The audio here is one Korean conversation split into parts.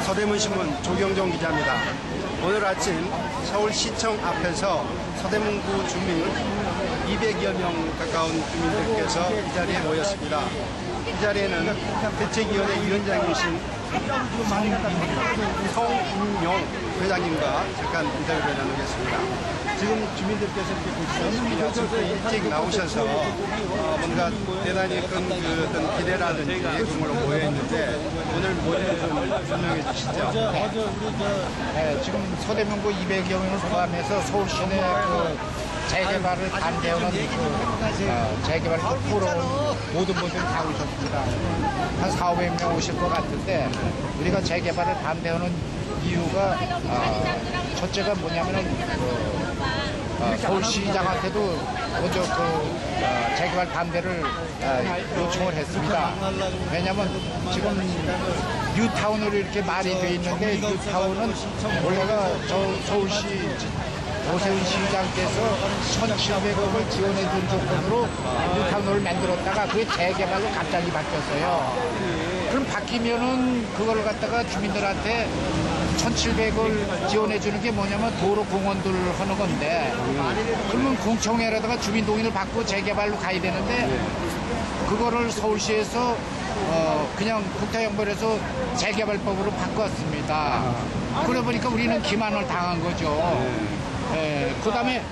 서대문신문 조경종 기자입니다. 오늘 아침 서울시청 앞에서 서대문구 주민 200여 명 가까운 주민들께서 이 자리에 모였습니다. 이 자리에는 대책위원회 위원장이신 성인용 회장님과 잠깐 인터뷰를 나누겠습니다. 지금 주민들께서 이렇게 보시다시피 아침부터 일찍 나오셔서 뭔가 대단히 큰 어떤 기대라든지 그런 걸로 모여있는데 오늘 뭔지 좀 설명해 주시죠. 네, 지금 서대문구 200여 명을 포함해서 서울시내 재개발을 반대하는 재개발 촉구로 모든 분들이 다 오셨습니다. 한 400명 오실 것 같은데 우리가 재개발을 반대하는 이유가 첫째가 뭐냐면은 서울시장한테도 먼저 재개발 반대를 요청을 했습니다. 왜냐하면 지금 뉴타운으로 이렇게 말이 돼 있는데 뉴타운은 원래가 서울시 오세훈 시장께서 1,700억을 지원해준 조건으로 뉴타운을 만들었다가 그게 재개발로 갑자기 바뀌었어요. 그럼 바뀌면은 그걸 갖다가 주민들한테 1,700을 지원해주는 게 뭐냐면 도로 공원들을 하는 건데 그러면 공청회라다가 주민 동의를 받고 재개발로 가야 되는데 그거를 서울시에서 그냥 국토양보에서 재개발법으로 바꿨습니다. 그러다 보니까 우리는 기만을 당한 거죠. 그 다음에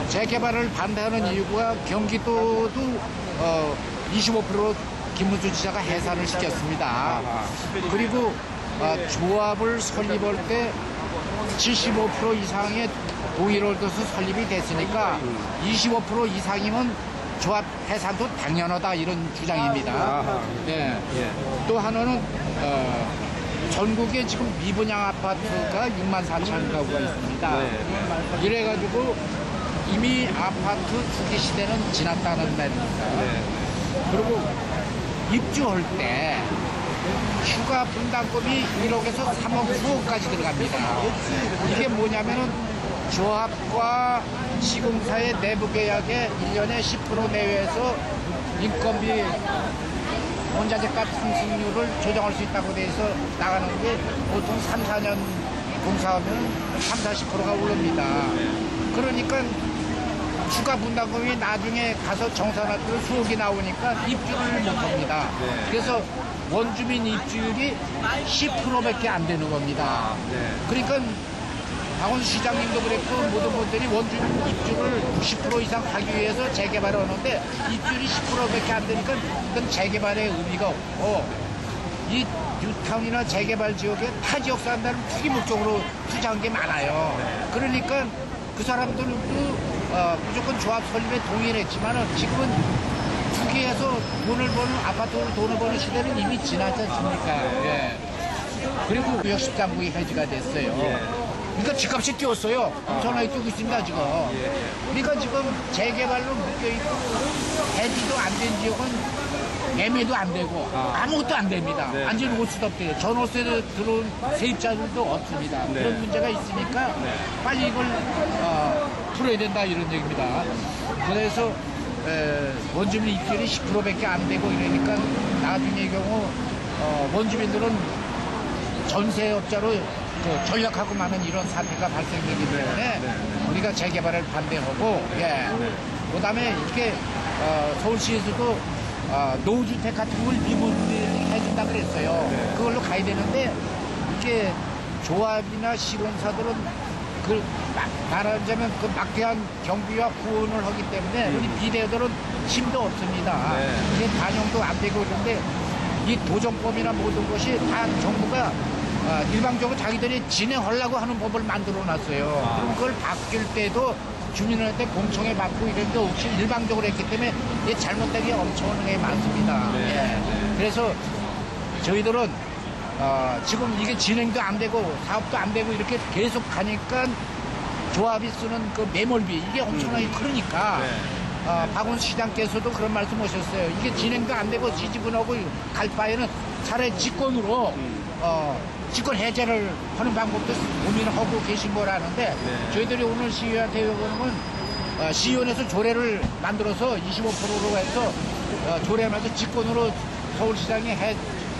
재개발을 반대하는 이유가 경기도도 25% 김문수 지사가 해산을 시켰습니다. 그리고 조합을 설립할 때 75% 이상의 동의를 얻어서 설립이 됐으니까 25% 이상이면 조합 해산도 당연하다 이런 주장입니다. 네. 또 하나는 전국에 지금 미분양 아파트가 64,000 가구가 있습니다. 이래가지고 이미 아파트 투기 시대는 지났다는 말입니다. 그리고 입주할 때 추가 분담금이 1억에서 3억 후까지 들어갑니다. 이게 뭐냐면은 조합과 시공사의 내부 계약의 1년에 10% 내외에서 인건비 원자재값 상승률을 조정할 수 있다고 돼 있어 나가는 게 보통 3, 4년 공사하면 30, 40%가 오릅니다. 그러니까 추가 분담금이 나중에 가서 정산할 때 수억이 나오니까 입주를 못합니다. 그래서 원주민 입주율이 10%밖에 안 되는 겁니다. 그러니까 박원순 시장님도 그랬고 모든 분들이 원주민 입주를 90% 이상 하기 위해서 재개발을 하는데 입주율이 10%밖에 안 되니까 그건 재개발의 의미가 없고 이 뉴타운이나 재개발 지역에 타 지역 사람들은 투기 목적으로 투자한 게 많아요. 그러니까 그 사람들도 무조건 조합 설립에 동의를 했지만은 지금은 투기해서 돈을 버는 아파트로 돈을 버는 시대는 이미 지났지 않습니까? 그리고 구역 13구이 해지가 됐어요. 그러니까 집값이 뛰었어요. 엄청나게 뛰고 있습니다, 지금. 그러니까 지금 재개발로 묶여있고, 해지도 안 된 지역은 매매도 안 되고, 아무것도 안 됩니다. 완전히 올 수도 없대요. 전월세 들어온 세입자들도 없습니다. 그런 문제가 있으니까 빨리 이걸 풀어야 된다, 이런 얘기입니다. 그래서 원주민 입주율이 10%밖에 안 되고 이러니까 나중의 경우 원주민들은 전세업자로 전략하고 많은 이런 사태가 발생되기 때문에 우리가 재개발을 반대하고 그 다음에 이렇게 서울시에서도 노후주택 같은 걸 리모델링 해준다 그랬어요. 그걸로 가야 되는데 이렇게 조합이나 시공사들은 말하자면 그 막대한 경비와 구원을 하기 때문에 우리 비대들은 힘도 없습니다. 이게 반영도 안 되고 그런데 이 도정법이나 모든 것이 다 정부가 일방적으로 자기들이 진행하려고 하는 법을 만들어 놨어요. 그럼 그걸 바뀔 때도 주민한테 공청회 받고 이랬는데 혹시 일방적으로 했기 때문에 이게 잘못된 게 엄청나게 많습니다. 그래서 저희들은 지금 이게 진행도 안 되고 사업도 안 되고 이렇게 계속 가니까 조합이 쓰는 그 매몰비 이게 엄청나게 크니까 박원순 시장께서도 그런 말씀 하셨어요. 이게 진행도 안 되고 지지분하고 갈 바에는 차라리 직권으로 직권 해제를 하는 방법도 고민하고 계신 거라는데 저희들이 오늘 시의원한테 요구는 시의원에서 조례를 만들어서 25%로 해서 조례마저 직권으로 서울시장이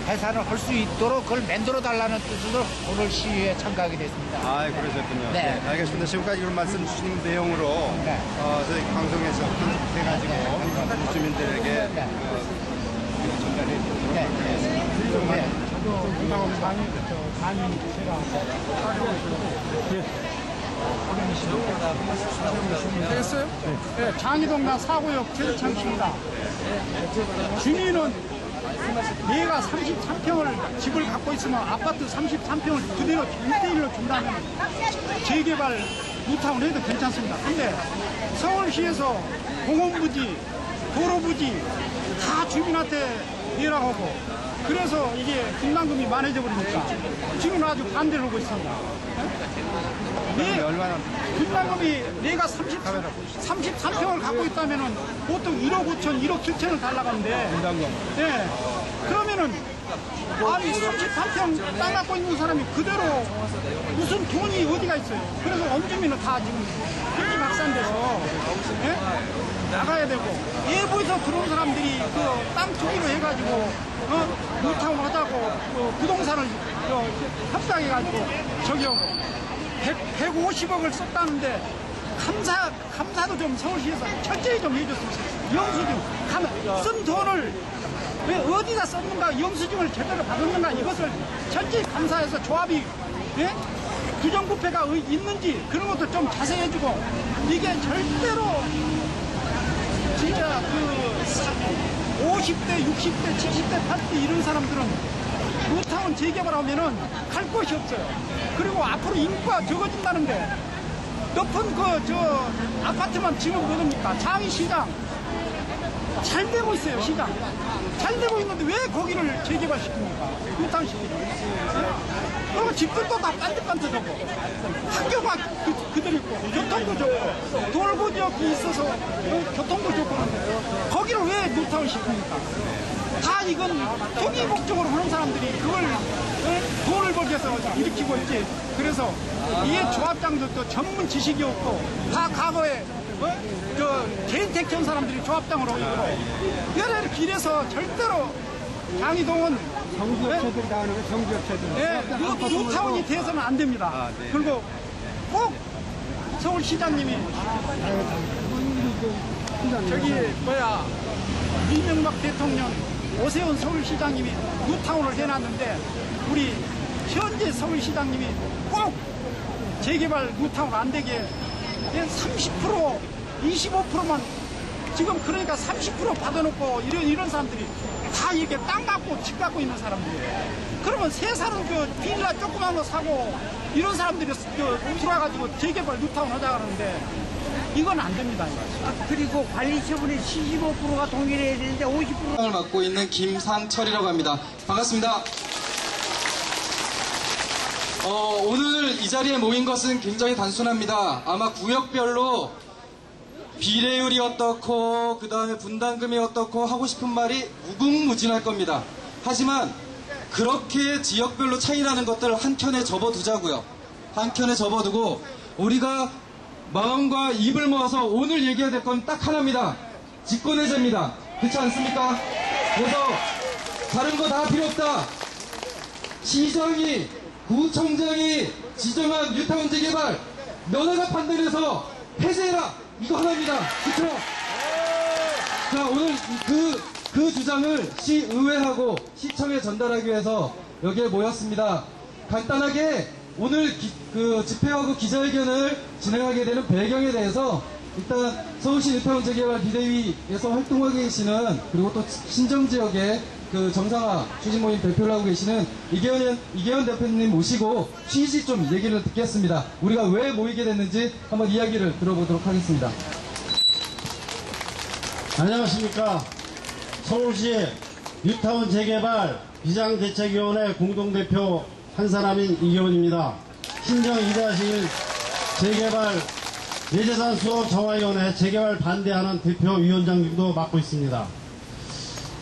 해산을 할 수 있도록 그걸 만들어 달라는 뜻으로 오늘 시위에 참가하게 됐습니다. 아, 그러셨군요. 네. 네, 알겠습니다. 지금까지 그런 말씀 주신 내용으로 네. 저희 방송에서 편집해가지고 주민들에게 전달해 드리도록 네. 하겠습니다. 네. 되겠어요? 네, 장이동나 사구역 최대창씨입니다. 주민은 내가 33평을 집을 갖고 있으면 아파트 33평을 그대로 1대1로 준다면 재개발 뉴타운 해도 괜찮습니다. 근데 서울시에서 공원부지, 도로부지 다 주민한테 내라고 하고 그래서 이게 분담금이 많아져 버리니까 지금 아주 반대를 하고 있습니다. 얼마나 분담금이 내가 33평을 갖고 있다면은 보통 1억 5천, 1억 7천을 달라가는데 분담금. 네. 그러면은 아니 33평 땅 갖고 있는 사람이 그대로 무슨 돈이 어디가 있어요. 그래서 원주민은 다 지금 일지박산대로 나가야 되고 외부에서 들어온 사람들이 그 땅 투기로 해가지고 뉴타운 하자고 부동산을 협상해가지고 저기 하고 150억을 썼다는데 감사도 좀 서울시에서 철저히 좀 해줬으면 영수증 쓴 돈을 왜 어디다 썼는가 영수증을 제대로 받았는가 이것을 철저히 감사해서 조합이 부정부패가 있는지 그런 것도 좀 자세히 해주고 이게 절대로 진짜 그 50대 60대 70대 80대 이런 사람들은 뉴타운 재개발하면은 갈 곳이 없어요. 그리고 앞으로 인구가 적어진다는데 높은 저 아파트만 지금 뭐입니까? 장이시장 잘 되고 있어요. 시장 잘 되고 있는데 왜 거기를 재개발시킵니까? 뉴타운 시키죠. 그리고 집들도 다 반듯반듯하고 학교가 그대로 있고 교통도 좋고 돌고 지역이 있어서 교통도 좋고 하는데 거기를 왜 뉴타운 시킵니까? 다 이건 투기 목적으로 하는 사람들이 그걸 돈을 벌기 위해서 일으키고 있지. 그래서 이게 조합장들도 전문 지식이 없고 다 과거에 개인 택시한 사람들이 조합장으로 이거로 여러 길에서 절대로 장이동은 정부업체들이 다 하는 거 정부업체들. 뉴타운이 돼서는 안 됩니다. 네. 그리고 꼭 서울시장님이 저기 이명박 대통령 오세훈 서울시장님이 뉴타운을 해놨는데 우리 현재 서울시장님이 꼭 재개발 뉴타운 안 되게 30% 25%만 지금 그러니까 30% 받아놓고 이런 사람들이 다 이렇게 땅 갖고 집 갖고 있는 사람들이에요. 그러면 세 사람 빌라 조그만 거 사고 이런 사람들이 들어와가지고 재개발 뉴타운 하자 그러는데 이건 안 됩니다. 그리고 관리 처분에 75%가 동의를 해야 되는데 50%. 을 맡고 있는 김상철이라고 합니다. 반갑습니다. 오늘 이 자리에 모인 것은 굉장히 단순합니다. 아마 구역별로 비례율이 어떻고 그 다음에 분담금이 어떻고 하고 싶은 말이 무궁무진할 겁니다. 하지만 그렇게 지역별로 차이 나는 것들 한켠에 접어두자고요. 한켠에 접어두고 우리가 마음과 입을 모아서 오늘 얘기해야 될 건 딱 하나입니다. 직권해제입니다. 그렇지 않습니까? 그래서 다른 거 다 필요 없다. 시장이 구청장이 지정한 뉴타운 재개발 너네가 판단해서 폐쇄해라. 이거 하나입니다. 그렇죠? 자, 오늘 그 주장을 시의회하고 시청에 전달하기 위해서 여기에 모였습니다. 간단하게 오늘 집회하고 기자회견을 진행하게 되는 배경에 대해서 일단 서울시 뉴타운 재개발 비대위에서 활동하고 계시는 그리고 또 신정지역의 그 정상화 추진모임 대표를 하고 계시는 이계현 대표님 모시고 취지 좀 얘기를 듣겠습니다. 우리가 왜 모이게 됐는지 한번 이야기를 들어보도록 하겠습니다. 안녕하십니까. 서울시 뉴타운 재개발 비상대책위원회 공동대표 한 사람인 이계훈입니다. 신정 2-1 재개발 내재산 수업 정화위원회 재개발 반대하는 대표위원장직도 맡고 있습니다.